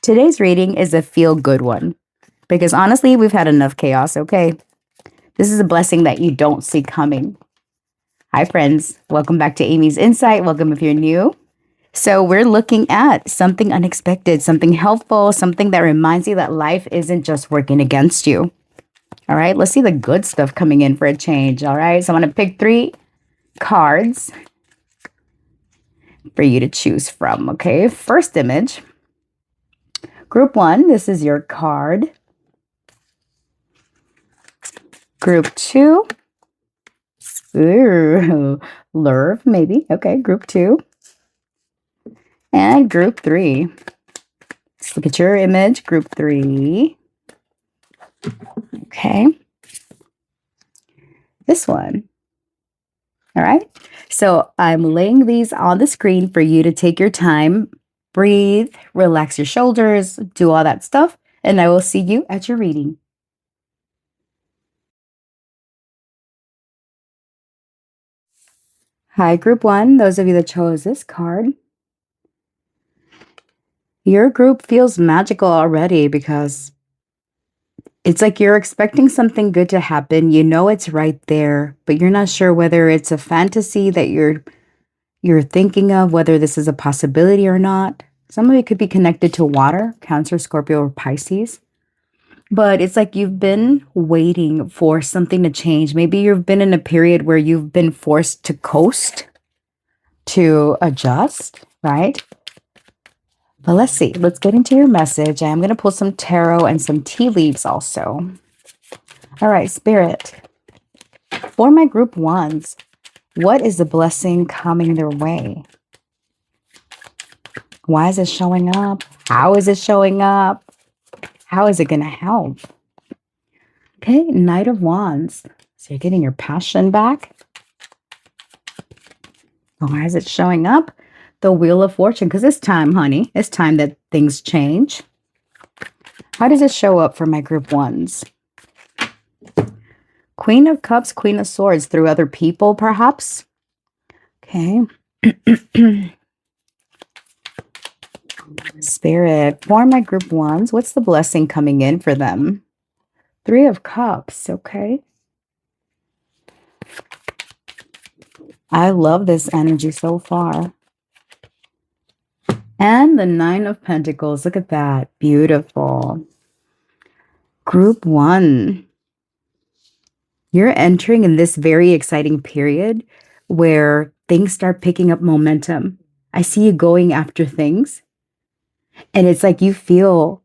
Today's reading is a feel-good one because honestly, we've had enough chaos, okay? This is a blessing that you don't see coming. Hi, friends. Welcome back to Amy's Insight. Welcome if you're new. So, we're looking at something unexpected, something helpful, something that reminds you that life isn't just working against you. All right, let's see the good stuff coming in for a change. All right, so I'm going to pick 3 cards for you to choose from. Okay, first image. Group 1, this is your card. Group 2, ooh, Lurv, maybe. Okay, group 2. And group 3. Let's look at your image, group 3. Okay. This one. All right. So I'm laying these on the screen for you to take your time, breathe, relax your shoulders, do all that stuff, and I will see you at your reading. Hi, group 1, those of you that chose this card. Your group feels magical already because it's like you're expecting something good to happen. You know it's right there, but you're not sure whether it's a fantasy that you're thinking of, whether this is a possibility or not. Some of it could be connected to water, Cancer, Scorpio, or Pisces. But it's like you've been waiting for something to change. Maybe you've been in a period where you've been forced to coast, to adjust, right? But let's see. Let's get into your message. I'm going to pull some tarot and some tea leaves also. All right, Spirit. For my group 1s, what is the blessing coming their way? Why is it showing up? How is it showing up? How is it going to help? Okay, Knight of Wands. So you're getting your passion back. Why is it showing up? The Wheel of Fortune, because it's time, honey. It's time that things change. How does it show up for my group 1s? Queen of Cups, Queen of Swords, through other people, perhaps. Okay. Spirit, for my group 1s, what's the blessing coming in for them? 3 of Cups, okay. I love this energy so far. And the 9 of Pentacles, look at that, beautiful. Group 1, you're entering in this very exciting period where things start picking up momentum. I see you going after things. And it's like you feel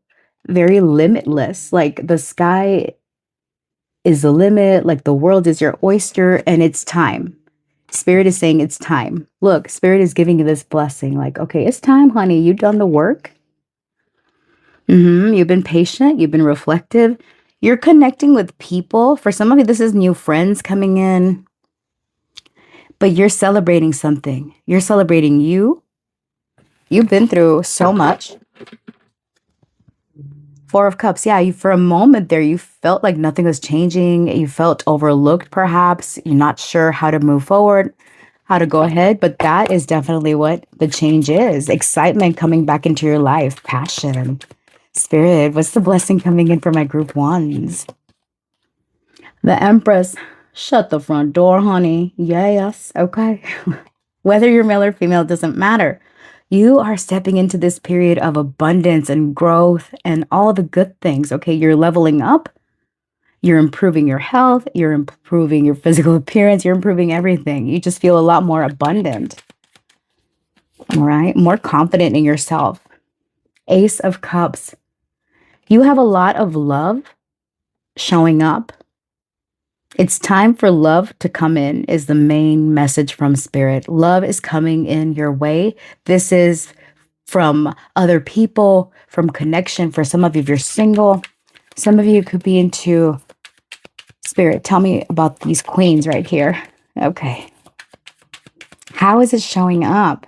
very limitless, like the sky is the limit, like the world is your oyster, and it's time. Spirit is saying it's time. Look, Spirit is giving you this blessing, like, okay, it's time, honey. You've done the work. You've been patient. You've been reflective. You're connecting with people. For some of you, this is new friends coming in. But you're celebrating something. You're celebrating you. You've been through so much. 4 of Cups. Yeah, you for a moment there, you felt like nothing was changing. You felt overlooked, perhaps. You're not sure how to move forward, how to go ahead. But that is definitely what the change is. Excitement coming back into your life. Passion. Spirit, what's the blessing coming in for my group 1s? The Empress. Shut the front door, honey. Yes. Okay. Whether you're male or female, doesn't matter. You are stepping into this period of abundance and growth and all the good things. Okay, you're leveling up. You're improving your health. You're improving your physical appearance. You're improving everything. You just feel a lot more abundant. All right, more confident in yourself. Ace of Cups. You have a lot of love showing up. It's time for love to come in is the main message from Spirit. Love is coming in your way. This is from other people, from connection. For some of you, if you're single, some of you could be into Spirit. Tell me about these queens right here. Okay. How is it showing up?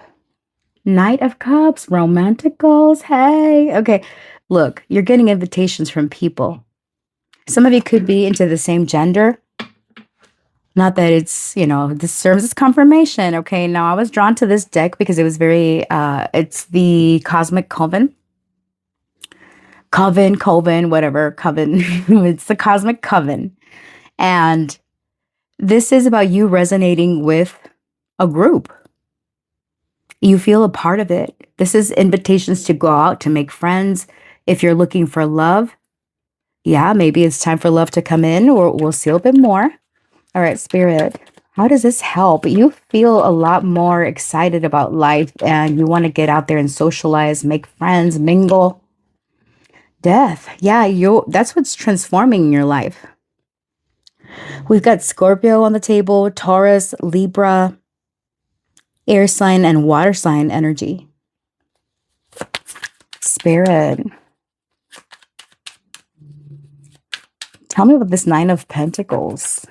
Knight of Cups, romantic goals. Hey. Okay. Look, you're getting invitations from people. Some of you could be into the same gender. Not that it's, this serves as confirmation. Okay, now I was drawn to this deck because it was very, it's the Cosmic Coven. coven, whatever, coven. It's the cosmic coven. And this is about you resonating with a group. You feel a part of it. This is invitations to go out, to make friends. If you're looking for love, yeah, maybe it's time for love to come in, or we'll see a bit more. All right, Spirit, how does this help? You feel a lot more excited about life and you want to get out there and socialize, make friends, mingle. Death. Yeah, that's what's transforming in your life. We've got Scorpio on the table, Taurus, Libra, air sign, and water sign energy. Spirit. Tell me about this Nine of Pentacles.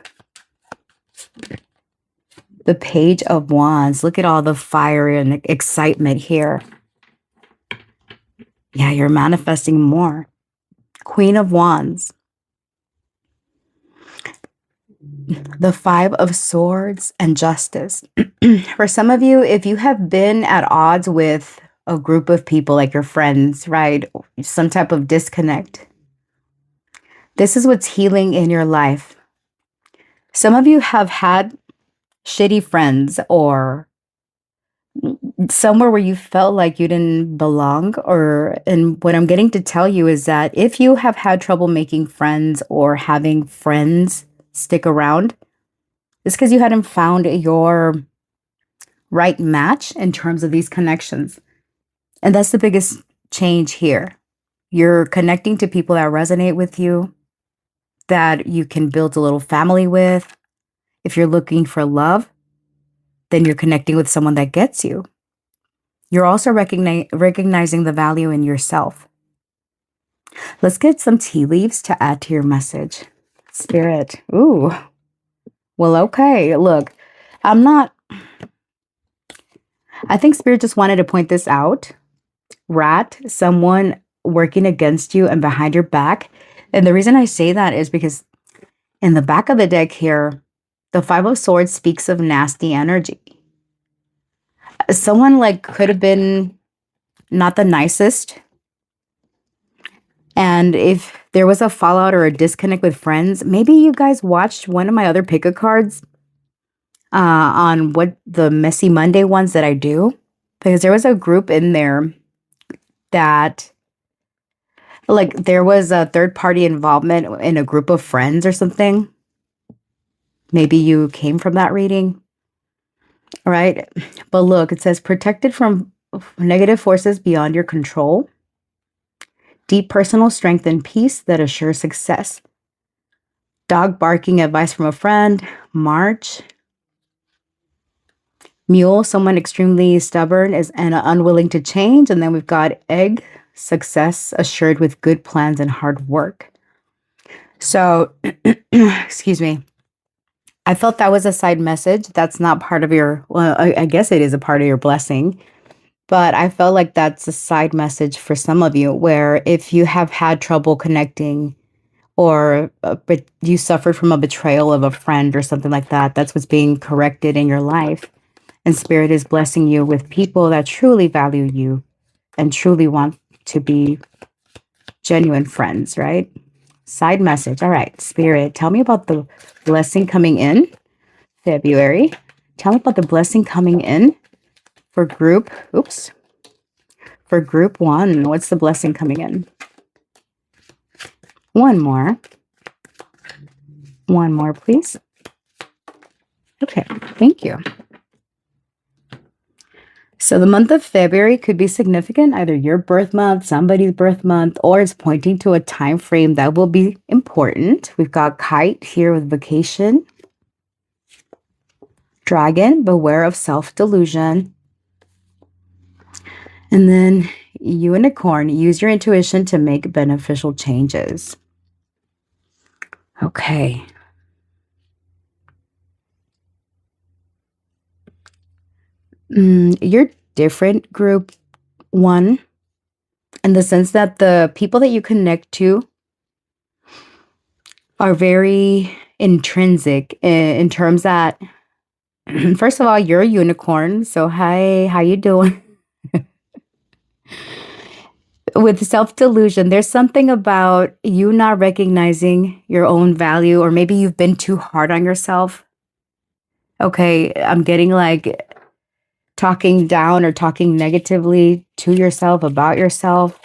The Page of Wands. Look at all the fire and excitement here. Yeah, you're manifesting more. Queen of Wands. The Five of Swords and Justice. For some of you, if you have been at odds with a group of people, like your friends, right? Some type of disconnect. This is what's healing in your life. Some of you have had shitty friends or somewhere where you felt like you didn't belong, and what I'm getting to tell you is that if you have had trouble making friends or having friends stick around, it's because you hadn't found your right match in terms of these connections. And that's the biggest change here. You're connecting to people that resonate with you, that you can build a little family with. If you're looking for love, then you're connecting with someone that gets you. You're also recognizing the value in yourself. Let's get some tea leaves to add to your message. Spirit. Ooh. Well, okay. Look, I think Spirit just wanted to point this out. Rat, someone working against you and behind your back. And the reason I say that is because in the back of the deck here, the Five of Swords speaks of nasty energy. Someone could have been not the nicest. And if there was a fallout or a disconnect with friends, maybe you guys watched one of my other pick-a-cards on what the Messy Monday ones that I do. Because there was a group in there that there was a third-party involvement in a group of friends or something. Maybe you came from that reading. All right. But look, it says protected from negative forces beyond your control. Deep personal strength and peace that assures success. Dog barking, advice from a friend. March. Mule, someone extremely stubborn and unwilling to change. And then we've got egg, success assured with good plans and hard work. So, excuse me. I felt that was a side message. That's not part of your, well, I guess it is a part of your blessing. But I felt like that's a side message for some of you, where if you have had trouble connecting or but you suffered from a betrayal of a friend or something like that, that's what's being corrected in your life. And Spirit is blessing you with people that truly value you and truly want to be genuine friends, right? Side message. All right, Spirit, tell me about the blessing coming in February. Tell me about the blessing coming in for group. For group one. What's the blessing coming in? One more. One more, please. Okay, thank you. So the month of February could be significant, either your birth month, somebody's birth month, or it's pointing to a time frame that will be important. We've got Kite here with vacation. Dragon, beware of self-delusion. And then Unicorn, use your intuition to make beneficial changes. Okay. You're different, group one, in the sense that the people that you connect to are very intrinsic in terms that, first of all, you're a unicorn. So hi, how you doing? With self-delusion, there's something about you not recognizing your own value, or maybe you've been too hard on yourself. Okay, I'm getting like talking down or talking negatively to yourself about yourself,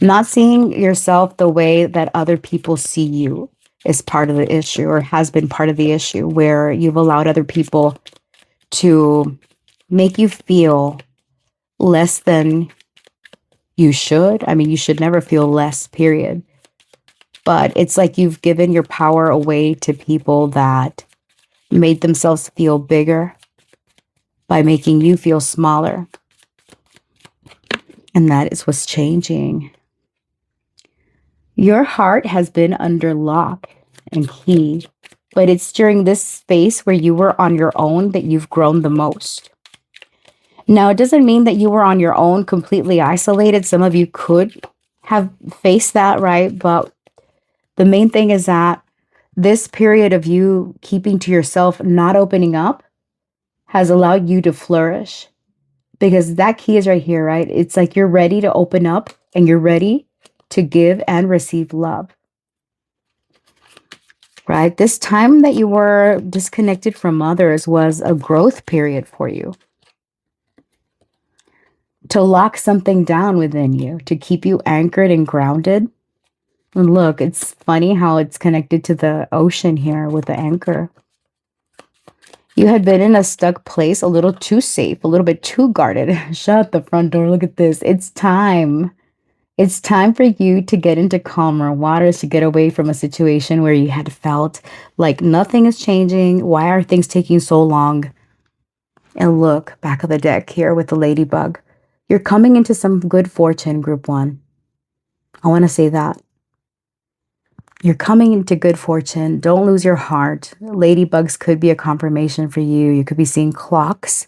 not seeing yourself the way that other people see you is part of the issue, or has been part of the issue, where you've allowed other people to make you feel less than you should. I mean, you should never feel less, period. But it's like you've given your power away to people that made themselves feel bigger by making you feel smaller. And that is what's changing. Your heart has been under lock and key, but it's during this space where you were on your own that you've grown the most. Now, it doesn't mean that you were on your own, completely isolated. Some of you could have faced that, right? But the main thing is that this period of you keeping to yourself, not opening up, has allowed you to flourish. Because that key is right here, right? It's like you're ready to open up and you're ready to give and receive love. Right? This time that you were disconnected from others was a growth period for you. To lock something down within you, to keep you anchored and grounded. And look, it's funny how it's connected to the ocean here with the anchor. You had been in a stuck place, a little too safe, a little bit too guarded. Shut the front door. Look at this. It's time. It's time for you to get into calmer waters, to get away from a situation where you had felt like nothing is changing. Why are things taking so long? And look, back of the deck here with the ladybug. You're coming into some good fortune, group one. I want to say that. You're coming into good fortune. Don't lose your heart. Ladybugs could be a confirmation for you. You could be seeing clocks,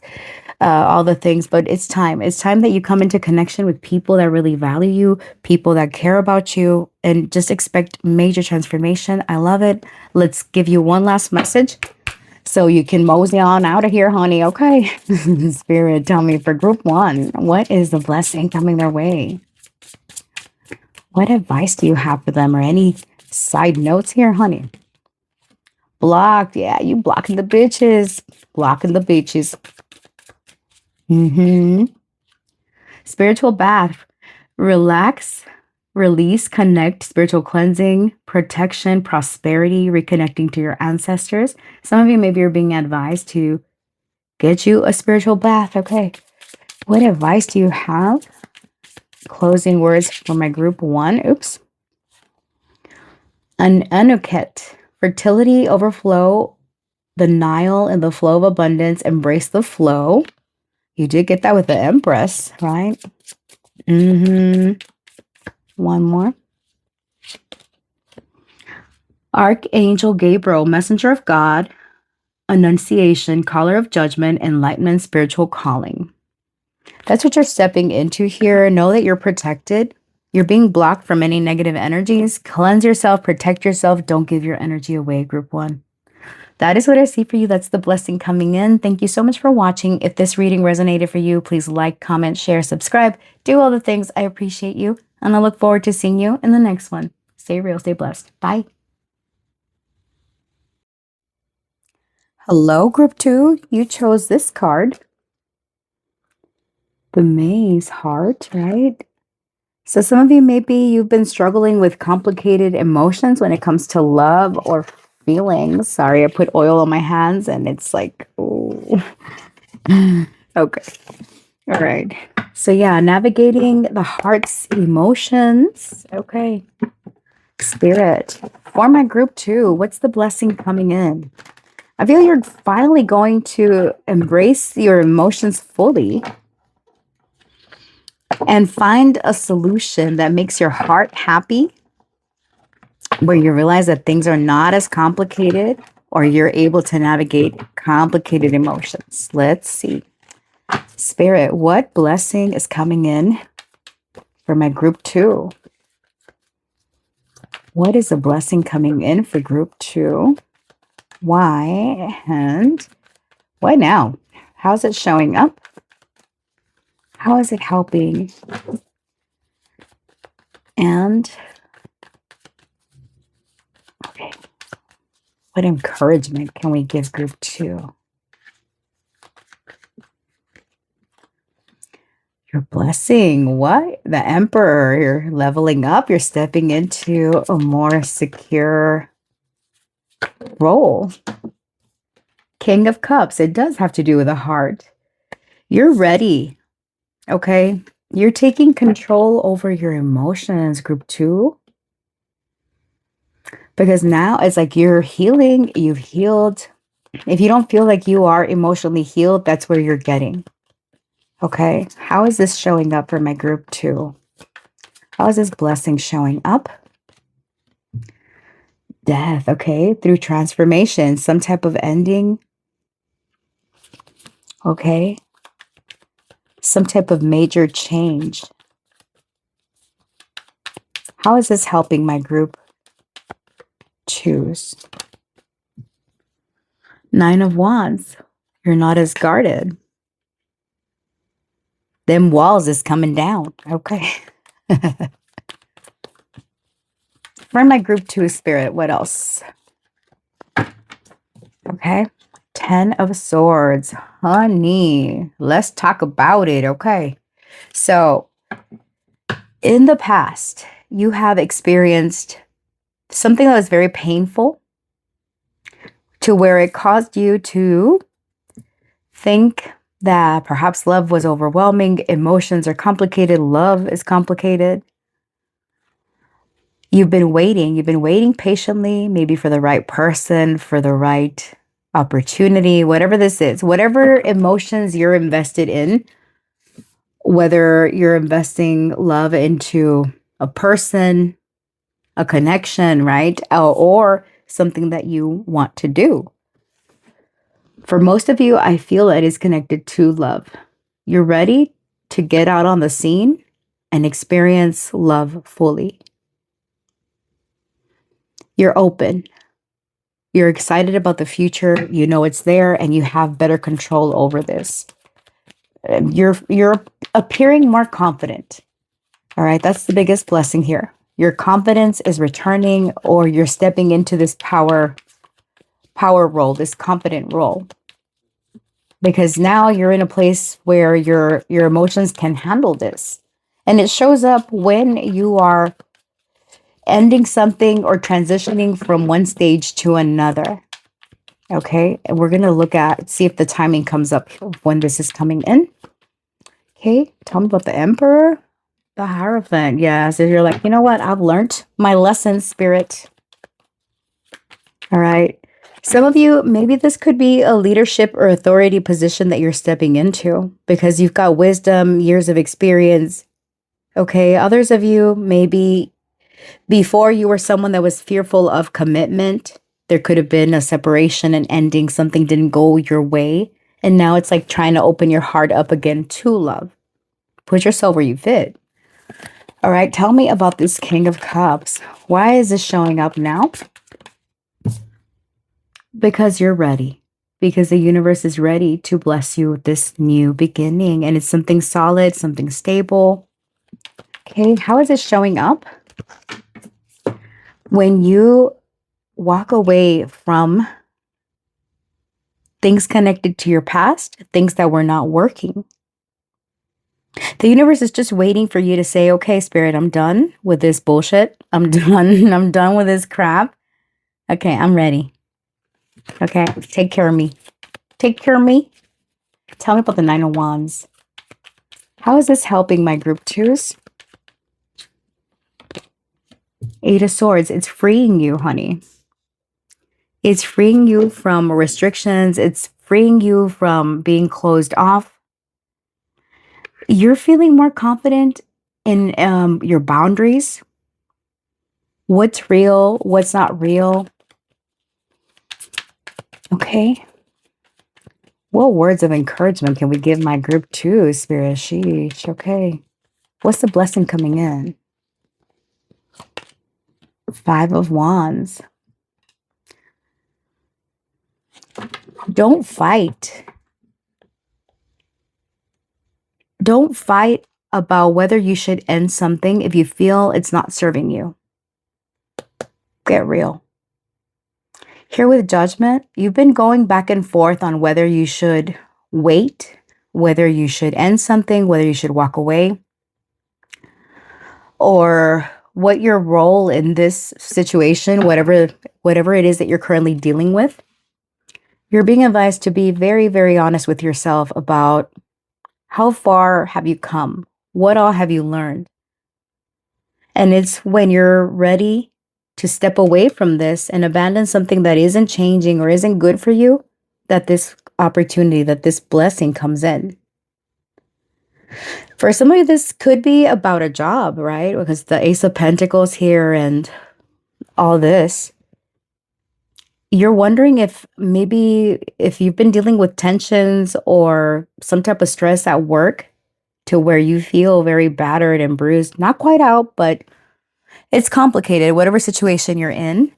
all the things, but it's time. It's time that you come into connection with people that really value you, people that care about you, and just expect major transformation. I love it. Let's give you one last message so you can mosey on out of here, honey. Okay. Spirit, tell me for group one, what is the blessing coming their way? What advice do you have for them, or any side notes here, honey? Blocked. Yeah, you blocking the bitches. Blocking the bitches. Spiritual bath. Relax, release, connect, spiritual cleansing, protection, prosperity, reconnecting to your ancestors. Some of you maybe are being advised to get you a spiritual bath. Okay. What advice do you have? Closing words for my group one. Oops. An Anuket, fertility, overflow, the Nile and the flow of abundance, embrace the flow. You did get that with the Empress, right? One more. Archangel Gabriel, messenger of God, annunciation, caller of judgment, enlightenment, spiritual calling. That's what you're stepping into here. Know that you're protected. You're being blocked from any negative energies. Cleanse yourself, protect yourself. Don't give your energy away, group one. That is what I see for you. That's the blessing coming in. Thank you so much for watching. If this reading resonated for you, please like, comment, share, subscribe. Do all the things. I appreciate you. And I look forward to seeing you in the next one. Stay real, stay blessed. Bye. Hello, group two. You chose this card. The Maze Heart, right? So some of you, maybe you've been struggling with complicated emotions when it comes to love or feelings. Sorry, I put oil on my hands and it's like, oh. Okay. All right. So yeah, navigating the heart's emotions. Okay. Spirit. For my group two, what's the blessing coming in? I feel you're finally going to embrace your emotions fully and find a solution that makes your heart happy, where you realize that things are not as complicated, or you're able to navigate complicated emotions. Let's see. Spirit, what blessing is coming in for my group two? What is the blessing coming in for group two? Why and why now? How's it showing up? How is it helping? And okay, what encouragement can we give group 2? Your blessing. What? The Emperor. You're leveling up. You're stepping into a more secure role. King of Cups. It does have to do with the heart. You're ready. Okay. You're taking control over your emotions, group 2. Because now it's like you're healing. You've healed. If you don't feel like you are emotionally healed, that's where you're getting. Okay. How is this showing up for my group 2? How is this blessing showing up? Death. Okay. Through transformation, some type of ending. Okay. Some type of major change. How is this helping my group 2s? 9 of Wands. You're not as guarded. Them walls is coming down. Okay. For my group 2 spirit, what else? Okay. 10 of Swords. Honey, let's talk about it. Okay. So, in the past, you have experienced something that was very painful to where it caused you to think that perhaps love was overwhelming, emotions are complicated, love is complicated. You've been waiting patiently, maybe for the right person, for the right opportunity, whatever this is, whatever emotions you're invested in, whether you're investing love into a person, a connection, right? Or something that you want to do. For most of you, I feel it is connected to love. You're ready to get out on the scene and experience love fully. You're open. You're excited about the future. You know it's there and you have better control over this. You're appearing more confident. All right, that's the biggest blessing here. Your confidence is returning, or you're stepping into this power role, this confident role. Because now you're in a place where your emotions can handle this. And it shows up when you are ending something or transitioning from one stage to another. Okay, and we're going to see if the timing comes up when this is coming in. Okay, tell me about the Emperor. The Hierophant, yes. If you're like, you know what? I've learned my lesson, Spirit. All right. Some of you, maybe this could be a leadership or authority position that you're stepping into because you've got wisdom, years of experience. Okay. Others of you, maybe before you were someone that was fearful of commitment. There could have been a separation and ending. Something didn't go your way. And now it's like trying to open your heart up again to love. Put yourself where you fit. All right, tell me about this King of Cups. Why is this showing up now? Because you're ready. Because the universe is ready to bless you with this new beginning. And it's something solid, something stable. Okay, how is it showing up? When you walk away from things connected to your past, things that were not working. The universe is just waiting for you to say, okay, Spirit, I'm done with this bullshit. I'm done. I'm done with this crap. Okay, I'm ready. Okay, take care of me. Take care of me. Tell me about the 9 of Wands. How is this helping my group 2s? 8 of Swords. It's freeing you, honey. It's freeing you from restrictions. It's freeing you from being closed off. You're feeling more confident in your boundaries. What's real? What's not real? Okay. What words of encouragement can we give my group 2, Spirit? Sheesh. Okay. What's the blessing coming in? 5 of Wands. Don't fight. Don't fight about whether you should end something if you feel it's not serving you. Get real. Here with Judgment, you've been going back and forth on whether you should wait, whether you should end something, whether you should walk away, or what your role in this situation, whatever it is that you're currently dealing with. You're being advised to be very, very honest with yourself about how far have you come? What all have you learned? And it's when you're ready to step away from this and abandon something that isn't changing or isn't good for you, that this opportunity, that this blessing comes in. For some of you, this could be about a job, right? Because the Ace of Pentacles here and all this. You're wondering if maybe if you've been dealing with tensions or some type of stress at work to where you feel very battered and bruised, not quite out, but it's complicated, whatever situation you're in.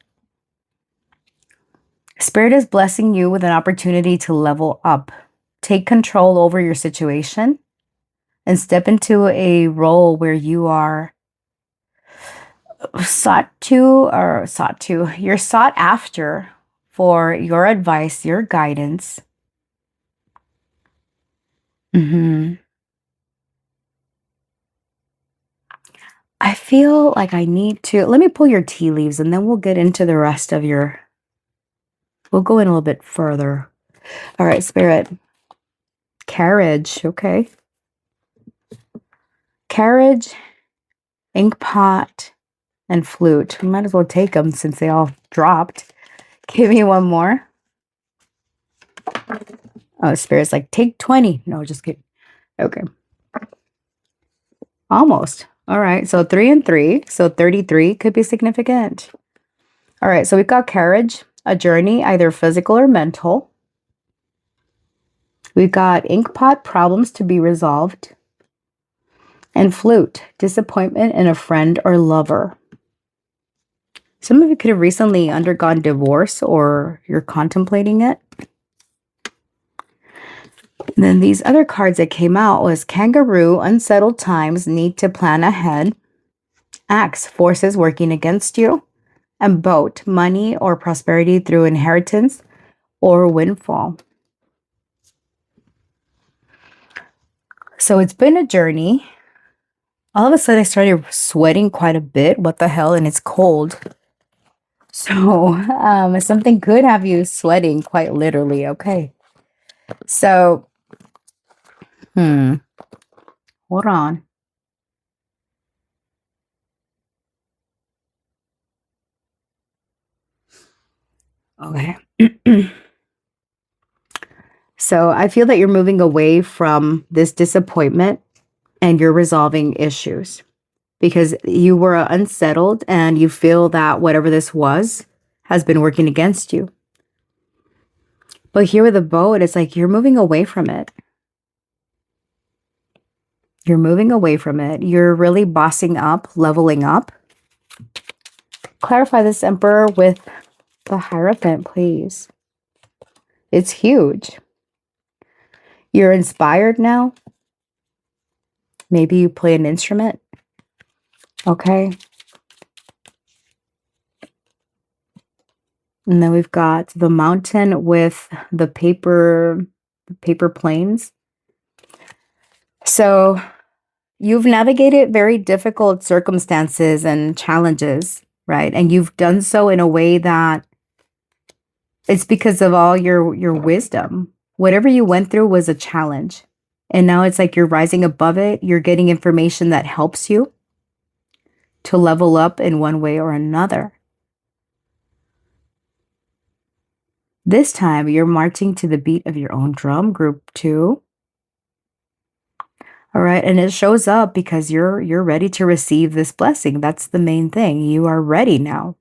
Spirit is blessing you with an opportunity to level up, take control over your situation, and step into a role where you are you're sought after for your advice, your guidance. I feel like I need to, let me pull your tea leaves and then we'll get into the rest of we'll go in a little bit further. All right, Spirit. Carriage, okay. Carriage, ink pot, and flute. We might as well take them since they all dropped. Give me one more. Oh, Spirit's like, take 20. No, just kidding. Okay. Almost. All right, so 3 and 3. So 33 could be significant. All right, so we've got carriage, a journey, either physical or mental. We've got inkpot, problems to be resolved. And flute, disappointment in a friend or lover. Some of you could have recently undergone divorce or you're contemplating it. And then these other cards that came out was kangaroo, unsettled times, need to plan ahead. Axe, forces working against you. And boat, money or prosperity through inheritance or windfall. So it's been a journey. All of a sudden I started sweating quite a bit. What the hell? And it's cold. So something could have you sweating quite literally. Okay. So, hold on. Okay. So I feel that you're moving away from this disappointment and you're resolving issues because you were unsettled and you feel that whatever this was has been working against you. But here with the boat, it's like you're moving away from it. You're moving away from it. You're really bossing up, leveling up. Clarify this, Emperor, with the Hierophant, please. It's huge. You're inspired now. Maybe you play an instrument. Okay. And then we've got the mountain with the paper planes. So you've navigated very difficult circumstances and challenges, right? And you've done so in a way that it's because of all your wisdom. Whatever you went through was a challenge. And now it's like you're rising above it. You're getting information that helps you to level up in one way or another. This time, you're marching to the beat of your own drum, group 2. All right, and it shows up because you're ready to receive this blessing. That's the main thing. You are ready now.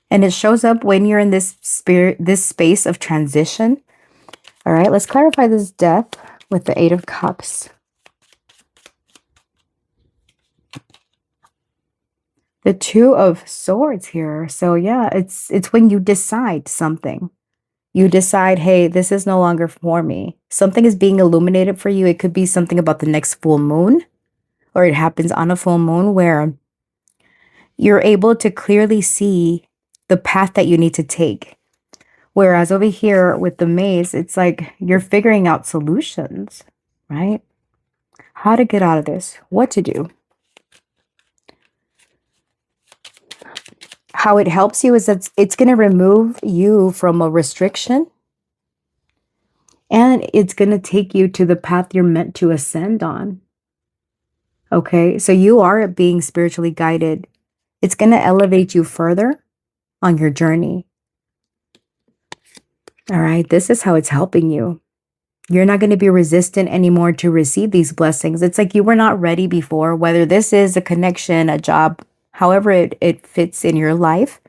And it shows up when you're in this space of transition. All right, let's clarify this death with the 8 of Cups. The 2 of Swords here. So yeah, it's when you decide something. You decide, hey, this is no longer for me. Something is being illuminated for you. It could be something about the next full moon, or it happens on a full moon where you're able to clearly see the path that you need to take. Whereas over here with the maze, it's like you're figuring out solutions, right? How to get out of this, what to do. How it helps you is that it's going to remove you from a restriction, and it's going to take you to the path you're meant to ascend on. Okay, so you are being spiritually guided. It's going to elevate you further on your journey. All right, this is how it's helping you. You're not going to be resistant anymore to receive these blessings. It's like you were not ready before, whether this is a connection, a job, however it fits in your life.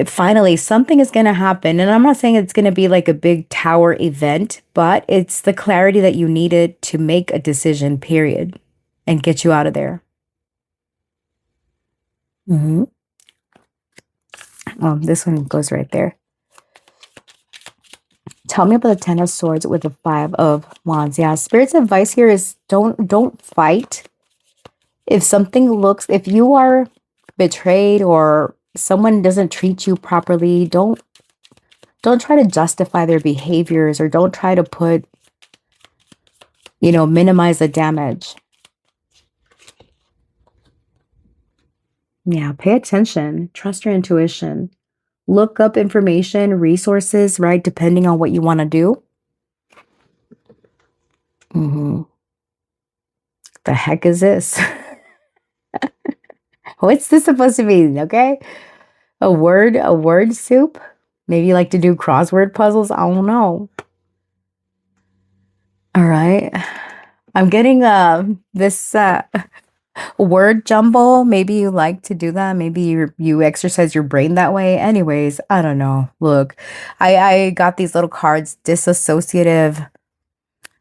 Finally, something is going to happen. And I'm not saying it's going to be like a big tower event, but it's the clarity that you needed to make a decision, period, and get you out of there. Oh, this one goes right there. Tell me about the Ten of Swords with the Five of Wands. Yeah, Spirit's advice here is don't fight. If you are betrayed or someone doesn't treat you properly, don't try to justify their behaviors, or don't try to minimize the damage. Yeah, pay attention. Trust your intuition. Look up information, resources, right? Depending on what you want to do. The heck is this? What's this supposed to mean? Okay. A word soup? Maybe you like to do crossword puzzles? I don't know. All right. I'm getting this word jumble. Maybe you like to do that. Maybe you exercise your brain that way. Anyways, I don't know. Look, I got these little cards, disassociative.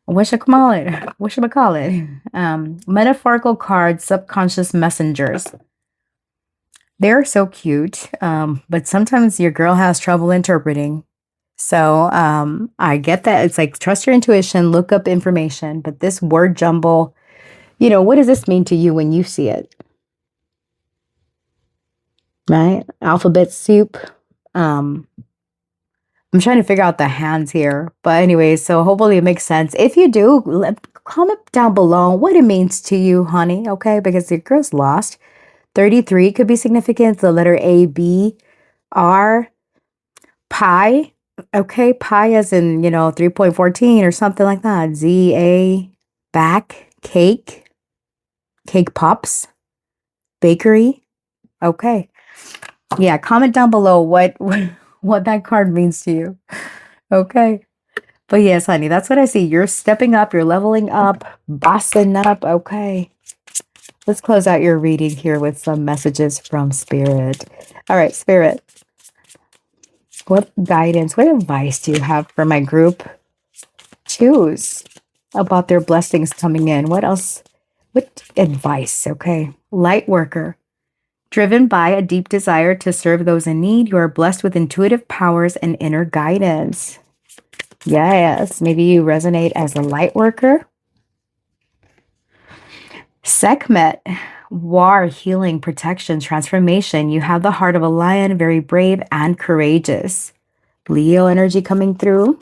What should I call it? Metaphorical cards, subconscious messengers. They're so cute, but sometimes your girl has trouble interpreting. So I get that. It's like, trust your intuition, look up information. But this word jumble, what does this mean to you when you see it? Right? Alphabet soup. I'm trying to figure out the hands here. But anyway, so hopefully it makes sense. If you do, comment down below what it means to you, honey. Okay? Because the girl's lost. 33 could be significant. The letter A, B, R, pi. Okay, pi as in, 3.14 or something like that. Z, A, back, cake, cake pops, bakery. Okay. Yeah, comment down below what that card means to you. Okay. But yes, honey, that's what I see. You're stepping up, you're leveling up, bossing up. Okay. Let's close out your reading here with some messages from Spirit. All right, Spirit. What guidance, what advice do you have for my group? Choose about their blessings coming in. What else? What advice? Okay. Light worker. Driven by a deep desire to serve those in need, you are blessed with intuitive powers and inner guidance. Yes, maybe you resonate as a light worker. Sekhmet, war, healing, protection, transformation. You have the heart of a lion, very brave and courageous. Leo energy coming through.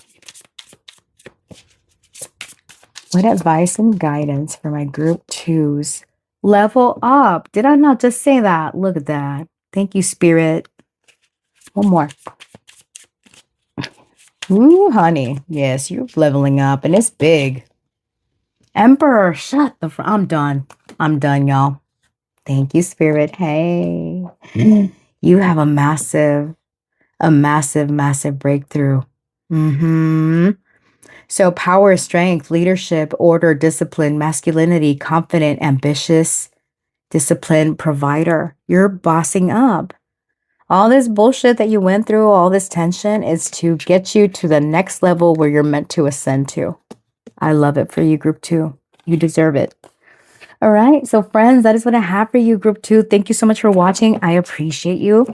What advice and guidance for my group twos? Level up. Did I not just say that? Look at that. Thank you, Spirit. One more. Ooh, honey. Yes, you're leveling up, and it's big. Emperor, shut the front. I'm done. I'm done, y'all. Thank you, Spirit. Hey, you have a massive breakthrough. So power, strength, leadership, order, discipline, masculinity, confident, ambitious, disciplined, provider. You're bossing up. All this bullshit that you went through, all this tension is to get you to the next level where you're meant to ascend to. I love it for you, group 2. You deserve it. All right. So friends, that is what I have for you, group 2. Thank you so much for watching. I appreciate you.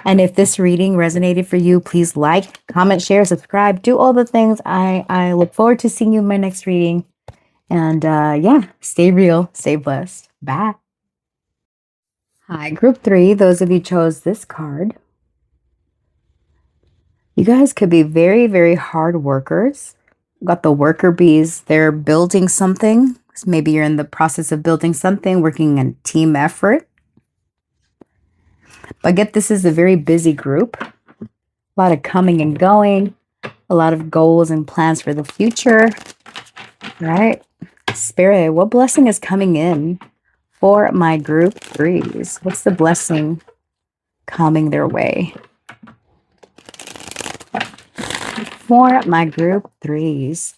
And if this reading resonated for you, please like, comment, share, subscribe, do all the things. I look forward to seeing you in my next reading. And yeah, stay real, stay blessed. Bye. Hi, group 3. Those of you chose this card. You guys could be very, very hard workers. Got the worker bees. They're building something. Maybe you're in the process of building something, working in team effort. But get this is a very busy group. A lot of coming and going. A lot of goals and plans for the future. Right? Spirit, what blessing is coming in for my group 3s? What's the blessing coming their way? For my group 3s,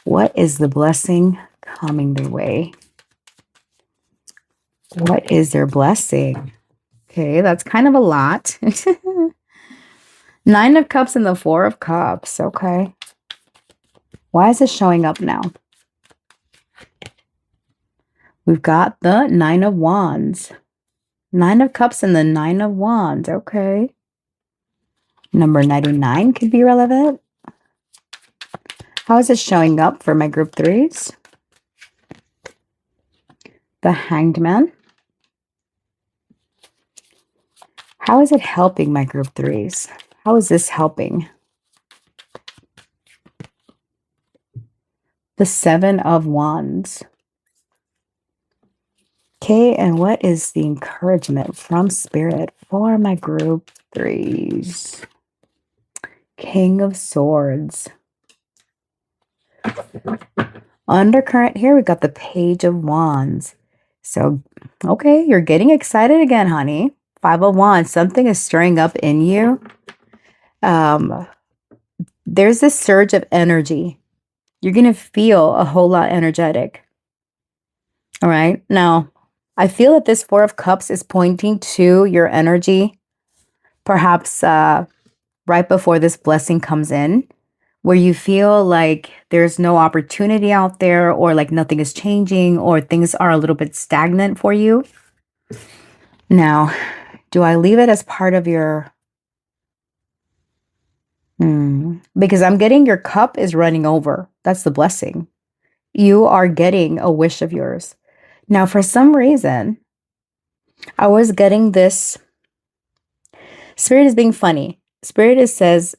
what is the blessing coming their way? What is their blessing? Okay, that's kind of a lot. 9 of Cups and the 4 of Cups. Okay. Why is it showing up now? We've got the 9 of Wands. 9 of Cups and the 9 of Wands. Okay. Number 99 could be relevant. How is it showing up for my group 3s? The Hanged Man. How is it helping my group 3s? How is this helping? The 7 of Wands. Okay, and what is the encouragement from Spirit for my group 3s? King of Swords. Undercurrent here, we got the Page of Wands. So, okay, you're getting excited again, honey. 5 of Wands, something is stirring up in you. There's this surge of energy. You're going to feel a whole lot energetic. All right, now, I feel that this 4 of Cups is pointing to your energy, perhaps right before this blessing comes in, where you feel like there's no opportunity out there, or like nothing is changing, or things are a little bit stagnant for you. Now, do I leave it as part of your... Because I'm getting your cup is running over. That's the blessing. You are getting a wish of yours. Now, for some reason, I was getting this. Spirit is being funny. Spirit is saying,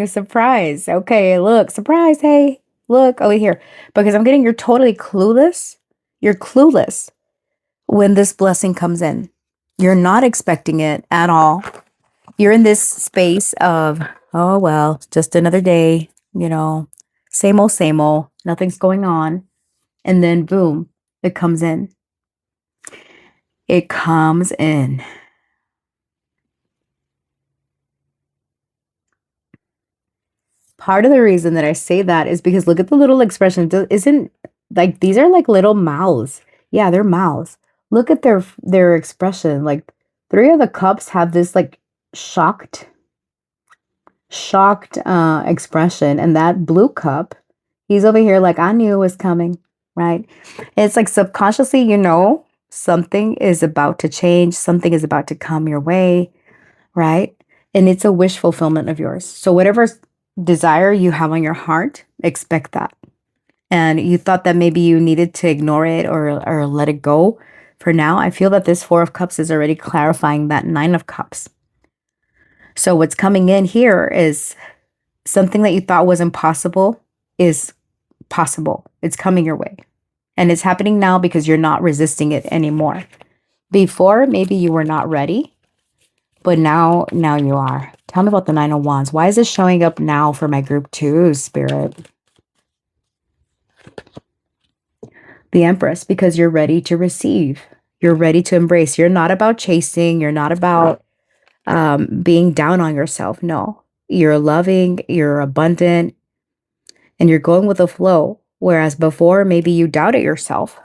surprise. Okay, look, surprise. Hey, look over here. Because I'm getting, you're totally clueless. You're clueless when this blessing comes in. You're not expecting it at all. You're in this space of, oh, well, just another day, you know, same old, nothing's going on. And then boom, it comes in. It comes in. Part of the reason that I say that is because look at the little expression. Isn't like these are like little mouths. Yeah, they're mouths. Look at their expression. Like 3 of the Cups have this like shocked expression, and that blue cup, he's over here like, I knew it was coming, right? And it's like subconsciously, you know, something is about to change, something is about to come your way, right? And it's a wish fulfillment of yours. So whatever desire you have on your heart, expect that. And you thought that maybe you needed to ignore it or let it go for now. I feel that this 4 of Cups is already clarifying that 9 of Cups. So what's coming in here is something that you thought was impossible is possible. It's coming your way. And it's happening now because you're not resisting it anymore. Before, maybe you were not ready, but now you are. Tell me about the 9 of Wands. Why is this showing up now for my group 2, Spirit? The Empress, because you're ready to receive. You're ready to embrace. You're not about chasing. You're not about being down on yourself. No, you're loving, you're abundant, and you're going with the flow. Whereas before, maybe you doubted yourself.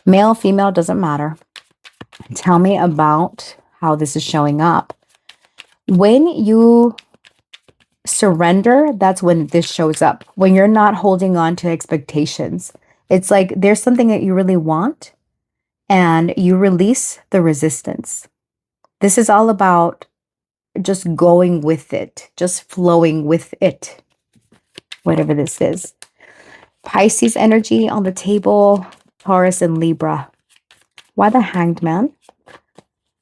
Male, female, doesn't matter. Tell me about how this is showing up. When you surrender, that's when this shows up. When you're not holding on to expectations. It's like there's something that you really want, and you release the resistance. This is all about just going with it, just flowing with it, whatever this is. Pisces energy on the table, Taurus and Libra. Why the Hanged Man?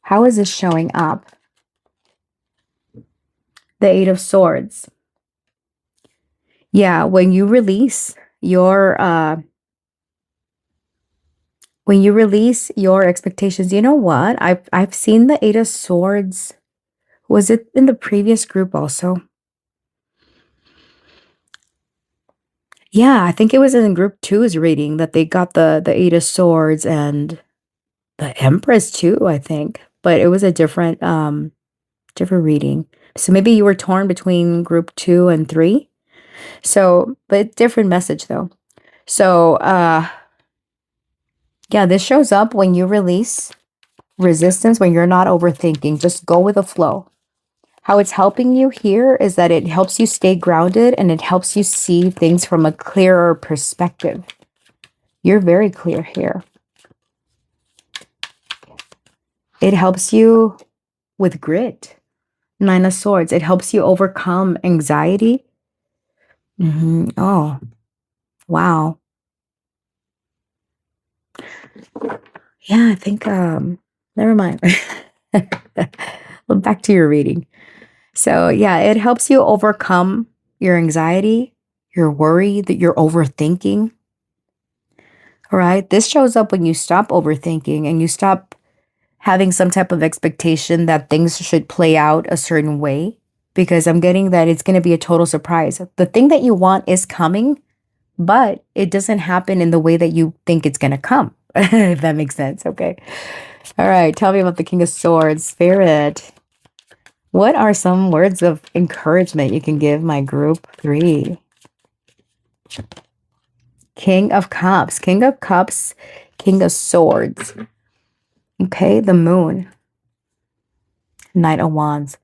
How is this showing up? The Eight of Swords. Yeah, when you release your expectations, you know what? I've seen the Eight of Swords. Was it in the previous group also? Yeah, I think it was in group two's reading that they got the Eight of Swords and the Empress too, I think. But it was a different reading. So maybe you were torn between group 2 and 3. So, but different message though. So, yeah, this shows up when you release resistance, when you're not overthinking. Just go with the flow. How it's helping you here is that it helps you stay grounded and it helps you see things from a clearer perspective. You're very clear here. It helps you with grit. Nine of Swords. It helps you overcome anxiety. Oh, wow. Yeah, I think, never mind. Back to your reading. So yeah, it helps you overcome your anxiety, your worry, that you're overthinking. All right. This shows up when you stop overthinking and you stop having some type of expectation that things should play out a certain way, because I'm getting that it's going to be a total surprise. The thing that you want is coming, but it doesn't happen in the way that you think it's going to come, if that makes sense. Okay. All right. Tell me about the King of Swords, Spirit. What are some words of encouragement you can give my group 3? King of Cups, King of Cups, King of Swords. Okay, the Moon. Knight of Wands.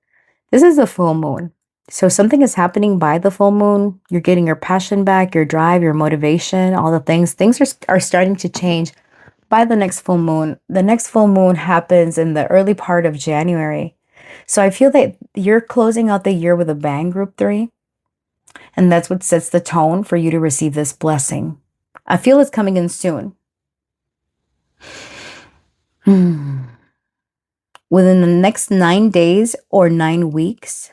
This is a full moon. So something is happening by the full moon. You're getting your passion back, your drive, your motivation, all the things. Things are starting to change by the next full moon. The next full moon happens in the early part of January. So I feel that you're closing out the year with a bang, group 3. And that's what sets the tone for you to receive this blessing. I feel it's coming in soon. Within the next 9 days or 9 weeks.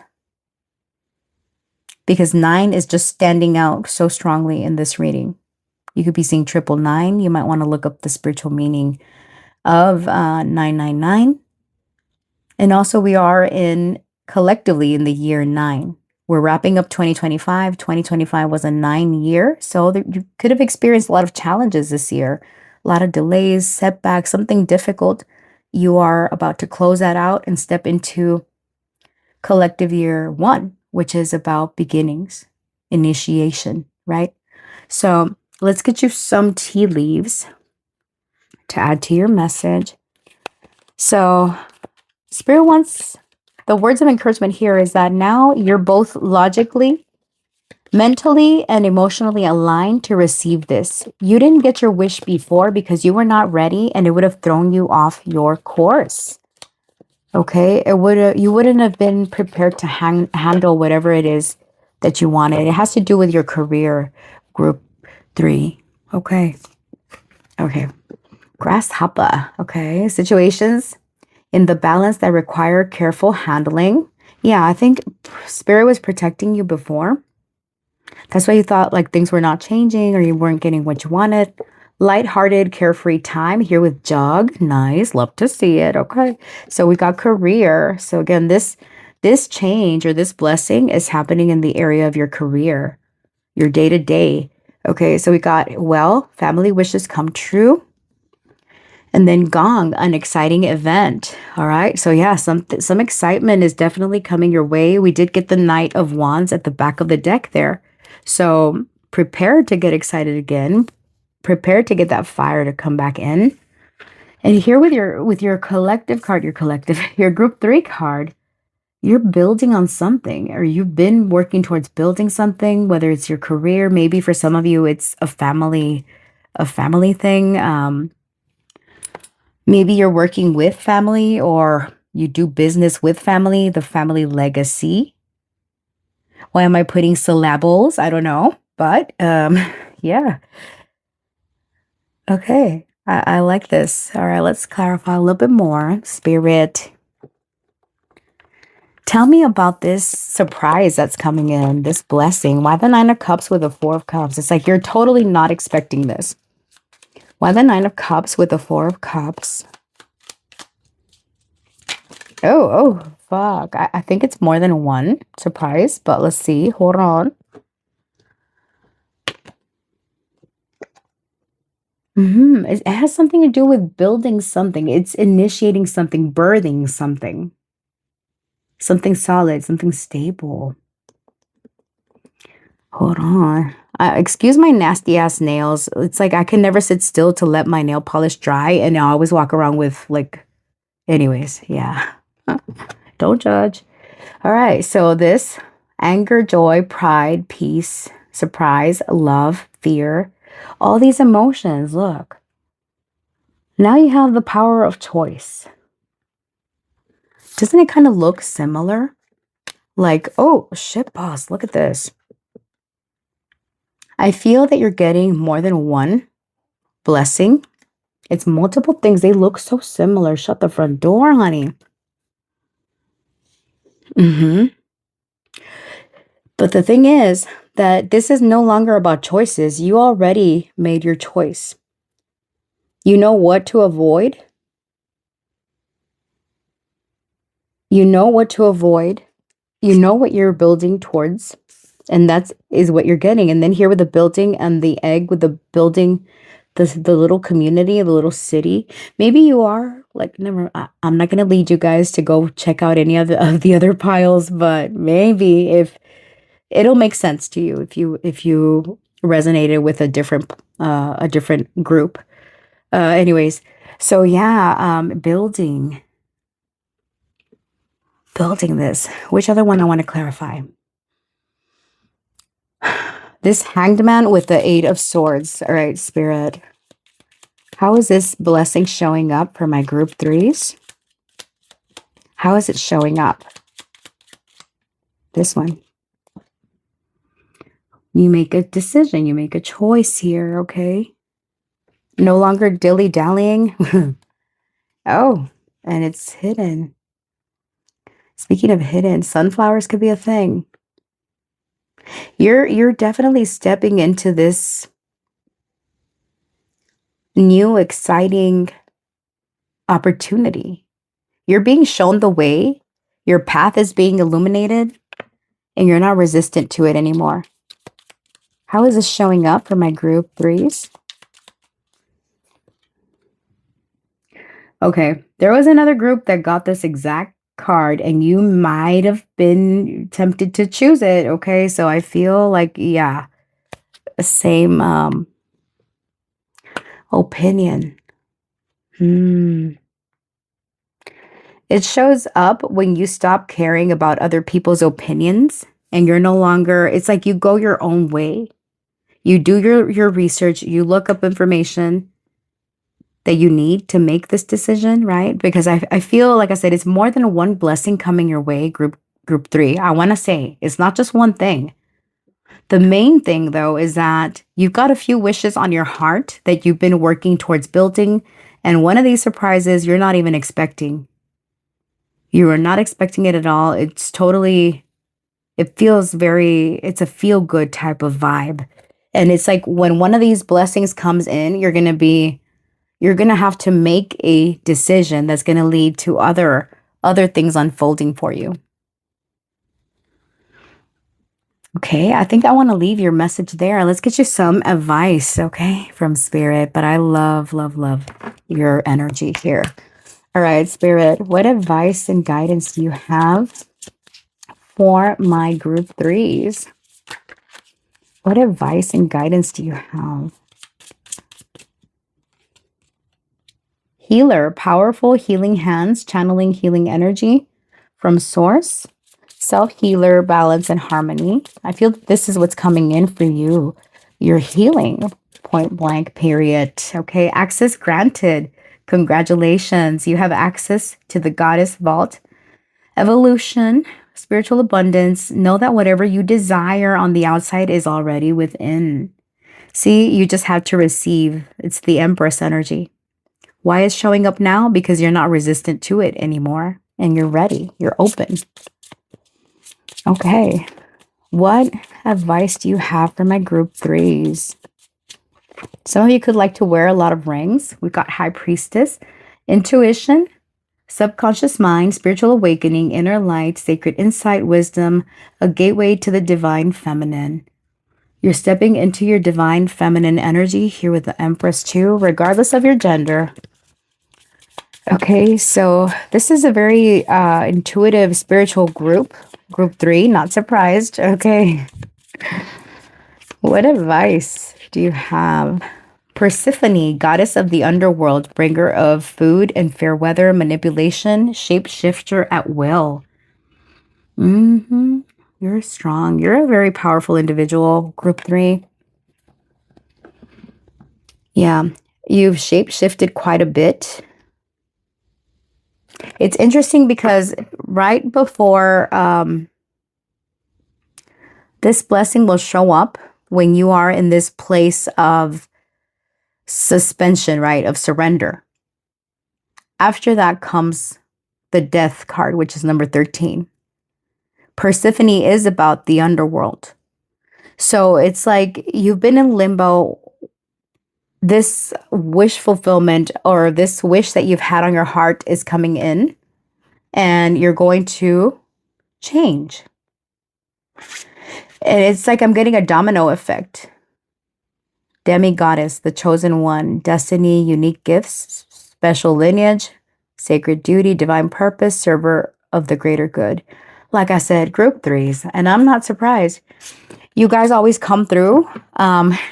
Because 9 is just standing out so strongly in this reading. You could be seeing 999. You might want to look up the spiritual meaning of 999. And also we are collectively in the year 9. We're wrapping up 2025. 2025 was a 9 year. So you could have experienced a lot of challenges this year. A lot of delays, setbacks, something difficult. You are about to close that out and step into collective year 1, which is about beginnings, initiation, right? So let's get you some tea leaves to add to your message. So Spirit wants, the words of encouragement here is that now you're both logically, mentally, and emotionally aligned to receive this. You didn't get your wish before because you were not ready and it would have thrown you off your course. Okay, you wouldn't have been prepared to handle whatever it is that you wanted. It has to do with your career, group 3. Okay. Grasshopper. Okay, situations in the balance that require careful handling. Yeah, I think Spirit was protecting you before. That's why you thought like things were not changing or you weren't getting what you wanted. Lighthearted, carefree time here with Jug. Nice. Love to see it. Okay. So we got career. So again, this change or this blessing is happening in the area of your career, your day-to-day. Okay. So we got, family wishes come true. And then Gong, an exciting event. All right. So yeah, some excitement is definitely coming your way. We did get the Knight of Wands at the back of the deck there. So prepare to get excited again. Prepare to get that fire to come back in. And here with your collective card, your group 3 card, you're building on something, or you've been working towards building something, whether it's your career, maybe for some of you, it's a family thing. Maybe you're working with family or you do business with family, the family legacy. Why am I putting syllables? I don't know. But yeah. Okay. I like this. All right, let's clarify a little bit more. Spirit, tell me about this surprise that's coming in, this blessing. Why the Nine of Cups with the Four of Cups? It's like you're totally not expecting this. Why the Nine of Cups with the Four of Cups? Oh, fuck. I think it's more than one surprise, but let's see. Hold on. It has something to do with building something. It's initiating something, birthing something. Something solid, something stable. Hold on. Excuse my nasty ass nails. It's like I can never sit still to let my nail polish dry, and I always walk around with like, anyways, yeah. Don't judge. All right. So this anger, joy, pride, peace, surprise, love, fear, all these emotions. Look, now you have the power of choice. Doesn't it kind of look similar? Like, oh, shit, boss, look at this. I feel that you're getting more than one blessing. It's multiple things. They look so similar. Shut the front door, honey. But the thing is that this is no longer about choices. You already made your choice. You know what to avoid. You know what to avoid. You know what you're building towards. And that is what you're getting. And then here with the building and the egg with the building, the little community, the little city. Maybe you are like, I'm not going to lead you guys to go check out any of the other piles, but maybe if it'll make sense to you if you resonated with a different group. Anyways, so yeah, building this. Which other one I want to clarify? This Hanged Man with the Eight of Swords. All right, Spirit. How is this blessing showing up for my group threes? How is it showing up? This one. You make a decision. You make a choice here, okay? No longer dilly-dallying. Oh, and it's hidden. Speaking of hidden, sunflowers could be a thing. You're definitely stepping into this new, exciting opportunity. You're being shown the way. Your path is being illuminated, and you're not resistant to it anymore. How is this showing up for my group threes? Okay, there was another group that got this exact card, and you might have been tempted to choose it. Okay, so I feel like, yeah, same opinion. It shows up when you stop caring about other people's opinions and you're no longer, it's like you go your own way. You do your research, you look up information that you need to make this decision, right? Because I feel, like I said, it's more than one blessing coming your way, group three. I want to say it's not just one thing. The main thing, though, is that you've got a few wishes on your heart that you've been working towards building. And one of these surprises you're not even expecting. You are not expecting it at all. It's totally, it feels very, it's a feel good type of vibe. And it's like when one of these blessings comes in, you're going to have to make a decision that's going to lead to other things unfolding for you. Okay, I think I want to leave your message there. Let's get you some advice, okay, from Spirit. But I love, love, love your energy here. All right, Spirit, what advice and guidance do you have for my group threes? What advice and guidance do you have? Healer, powerful healing hands, channeling healing energy from source. Self-healer, balance, and harmony. I feel that this is what's coming in for you. You're healing, point blank, period. Okay, access granted. Congratulations. You have access to the Goddess Vault. Evolution, spiritual abundance. Know that whatever you desire on the outside is already within. See, you just have to receive. It's the Empress energy. Why is showing up now? Because you're not resistant to it anymore. And you're ready. You're open. Okay. What advice do you have for my group threes? Some of you could like to wear a lot of rings. We've got High Priestess, intuition, subconscious mind, spiritual awakening, inner light, sacred insight, wisdom, a gateway to the divine feminine. You're stepping into your divine feminine energy here with the Empress too, regardless of your gender. Okay, so this is a very intuitive spiritual group. Group 3, not surprised. Okay. What advice do you have? Persephone, goddess of the underworld, bringer of food and fair weather, manipulation, shapeshifter at will. You're strong. You're a very powerful individual, group 3. Yeah, you've shapeshifted quite a bit. It's interesting because right before this blessing will show up when you are in this place of suspension, right? Of surrender. After that comes the death card, which is number 13. Persephone is about the underworld. So it's like you've been in limbo. This wish fulfillment or this wish that you've had on your heart is coming in and you're going to change. And it's like I'm getting a domino effect. Demi-goddess, the chosen one, destiny, unique gifts, special lineage, sacred duty, divine purpose, server of the greater good. Like I said, group 3s, and I'm not surprised. You guys always come through.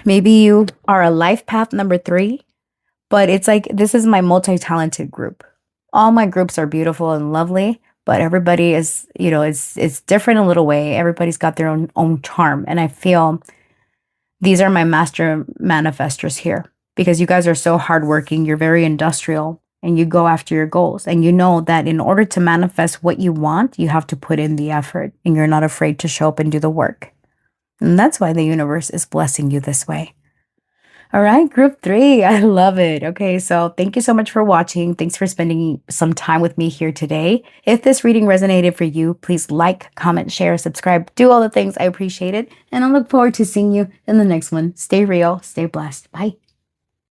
Maybe you are a life path number 3, but it's like this is my multi-talented group. All my groups are beautiful and lovely, but everybody is, it's different in a little way. Everybody's got their own charm, and I feel these are my master manifestors here because you guys are so hardworking. You're very industrial and you go after your goals. And you know that in order to manifest what you want, you have to put in the effort and you're not afraid to show up and do the work. And that's why the universe is blessing you this way. All right, group 3. I love it. Okay, so thank you so much for watching. Thanks for spending some time with me here today. If this reading resonated for you, please like, comment, share, subscribe, do all the things. I appreciate it. And I look forward to seeing you in the next one. Stay real, stay blessed. Bye.